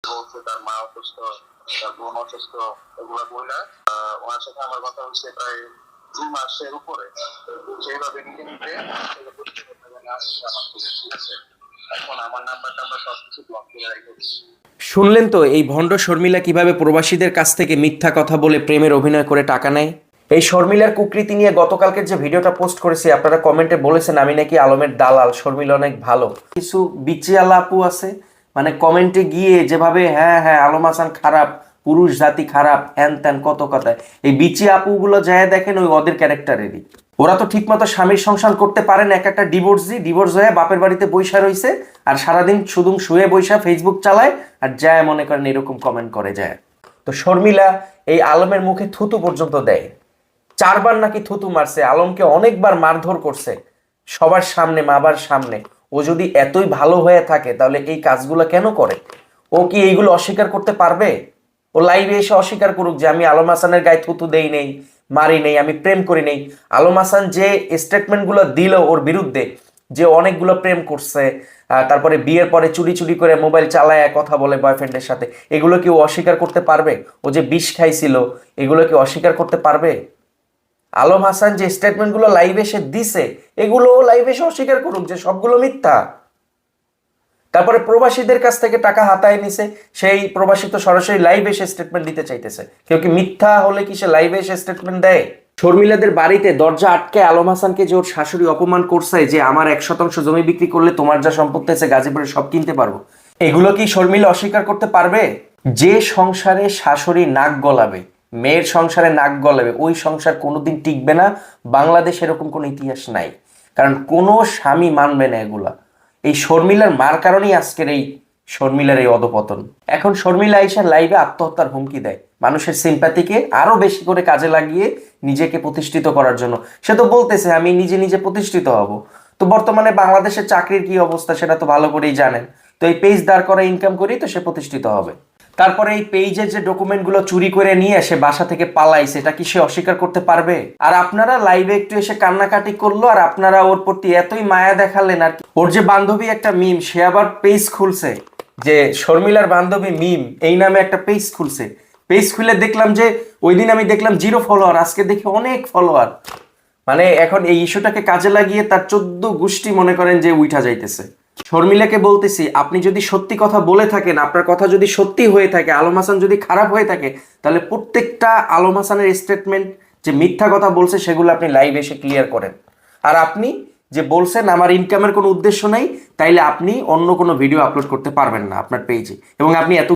বলছে তার মা অসুস্থ, তার বোন অসুস্থ, এগুলো বইলা ওনার সাথে আমার কথা হচ্ছে প্রায় 2 মাসের উপরে। সেইভাবে নিতে নিতে আসছে আমার থেকে, ঠিক আছে। এখন আমার নাম্বারটা আমরা সবকিছু ব্লক করে রেখেছি। শুনলেন তো এই ভণ্ড শর্মিলা কিভাবে প্রবাসীদের কাছ থেকে মিথ্যা কথা বলে প্রেমের অভিনয় করে টাকা নেয়। এই শর্মিলার কুকৃতি নিয়ে গতকালকের যে ভিডিওটা পোস্ট করেছি, আপনারা কমেন্টে বলেছেন আমি নাকি আলমের দালাল, শর্মিলা অনেক ভালো। কিছু বিচিয়ালা আপু আছে, মানে কমেন্টে গিয়ে যেভাবে হ্যাঁ হ্যাঁ আলম হাসান খারাপ, পুরুষ জাতি খারাপ, হ্যান ত্যান কত কথা। এই বিচি আপুগুলো যায় দেখেন ওই ওদের ক্যারেক্টারেরই। ওরা তো ঠিকমতো স্বামীর সংসার করতে পারে না, একটা ডিভোর্স হয়ে বাপের বাড়িতে বৈশা রইছে আর সারাদিন শুধু শুয়ে বৈশা ফেসবুক চালায় আর যায় মনে করেন এরকম কমেন্ট করে যায়। তো শর্মিলা এই আলমের মুখে থুতু পর্যন্ত দেয়, 4বার নাকি থুতু মারছে, আলমকে অনেকবার মারধর করছে সবার সামনে, মা বাবার সামনে। ও যদি এতই ভালো হয়ে থাকে তাহলে এই কাজগুলো কেন করে? ও কি এইগুলো অস্বীকার করতে পারবে? ও লাইভে এসে অস্বীকার করুক যে আমি আলম হাসানের গায়ে থুতু দেই নেই, মারি নেই, আমি প্রেম করি নেই। আলম হাসান যে স্টেটমেন্টগুলো দিল ওর বিরুদ্ধে, যে অনেকগুলো প্রেম করছে, তারপরে বিয়ের পরে চুরি চুরি করে মোবাইল চালায় কথা বলে বয়ফ্রেন্ডের সাথে, এগুলো কি ও অস্বীকার করতে পারবে? ও যে বিষ খাইছিল এগুলো কি অস্বীকার করতে পারবে? আলম হাসান যে স্টেটমেন্টগুলো লাইভে এসে দিছে এগুলো লাইভে এসে অস্বীকার করুক যে সবগুলো মিথ্যা। তারপরে প্রবাসীদের কাছ থেকে টাকা হাতায় নিছে, সেই প্রবাসী তো সরাসরি লাইভে এসে স্টেটমেন্ট দিতে চাইতেছে। কেউ কি মিথ্যা হলে কি সে লাইভে এসে স্টেটমেন্ট দেয়? শর্মিলাদের বাড়িতে দরজা আটকে আলম হাসানকে যে ওর শাশুড়ি অপমান করছে যে আমার 1% জমি বিক্রি করলে তোমার যা সম্পত্তি আছে গাজীপুরে সব কিনতে পারবো, এগুলো কি শর্মিলা অস্বীকার করতে পারবে? যে সংসারে শাশুড়ি নাক গলাবে, মেয়ের সংসারে নাক গলাবে, ওই সংসার কোনোদিন টিকবে না। বাংলাদেশ এরকম কোনো ইতিহাস নাই, কারণ কোনো স্বামী মানবে না এগুলা। এই শর্মিলার মার কারণেই আজকের এই শর্মিলার এই অধপতন। এখন শর্মিলা আইসা লাইভে আত্মহত্যার হুমকি দেয় মানুষের সিম্প্যাথিকে আরো বেশি করে কাজে লাগিয়ে নিজেকে প্রতিষ্ঠিত করার জন্য। সে তো বলতেছে আমি নিজে নিজে প্রতিষ্ঠিত হব। তো বর্তমানে বাংলাদেশের চাকরির কি অবস্থা সেটা তো ভালো করেই জানেন। তো এই পেজ দাঁড় করা ইনকাম করেই তো সে প্রতিষ্ঠিত হবে। তারপরে এই পেজের যে ডকুমেন্টগুলো চুরি করে নিয়ে সে বাসা থেকে পালাইছে, এটা কি সে অস্বীকার করতে পারবে? আর আপনারা লাইভে একটু এসে কান্নাকাটি করলো আর আপনারা ওর প্রতি এতই মায়া দেখালেন। আর ওর যে বান্ধবী একটা মিম, সে আবার পেজ খুলছে, যে শর্মিলার বান্ধবী মিম এই নামে একটা পেজ খুলছে। পেজ খুলে দেখলাম যে ওই দিন আমি দেখলাম 0 ফলোয়ার, আজকে দেখি অনেক ফলোয়ার। মানে এখন এই ইস্যুটাকে কাজে লাগিয়ে তার 14 গোষ্ঠী মনে করেন যে উঠা যাইতেছে। শর্মিলাকে বলতেছি আপনি যদি সত্যি কথা বলে থাকেন, আপনার কথা যদি সত্যি হয়ে থাকে, আলম হাসান যদি খারাপ হয়ে থাকে, তাহলে প্রত্যেকটা আলম হাসানের স্টেটমেন্ট যে মিথ্যা কথা বলছে সেগুলো আপনি লাইভে এসে ক্লিয়ার করেন। আর আপনি যে বলছেন আমার ইনকামের কোনো উদ্দেশ্য নাই, তাইলে আপনি অন্য কোনো ভিডিও আপলোড করতে পারবেন না আপনার পেজে, এবং আপনি এত